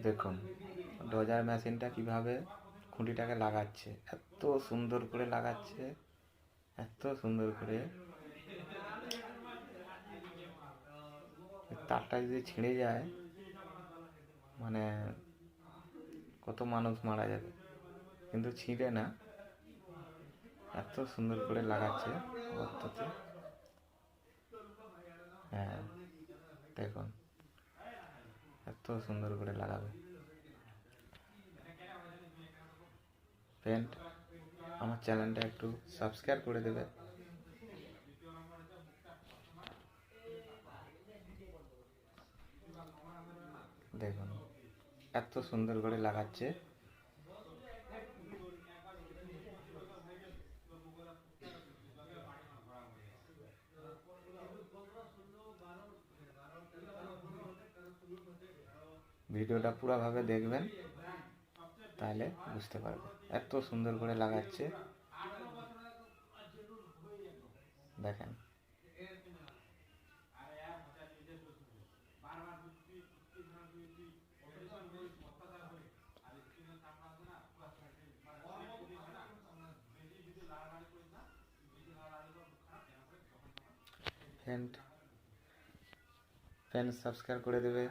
দেখুন ডোজার মেশিনটা কিভাবে খুঁটিটাকে লাগাচ্ছে, এত সুন্দর করে লাগাচ্ছে, এত সুন্দর করে। তারটা যদি ছিঁড়ে যায় মানে কত মানুষ মারা যাবে, কিন্তু ছিঁড়ে না, এত সুন্দর করে লাগাচ্ছে গর্ততে। হ্যাঁ দেখুন এত সুন্দর করে লাগাবে। ফ্রেন্ড, আমার চ্যানেলটা একটু সাবস্ক্রাইব করে দেবে। দেখুন এত সুন্দর করে লাগাচ্ছে। ভিডিওটা পুরোভাবে দেখবেন, তাহলে বুঝতে পারবে এত সুন্দর করে লাগাচ্ছে। দেখেন ফ্রেন্ড, সাবস্ক্রাইব করে দেবে।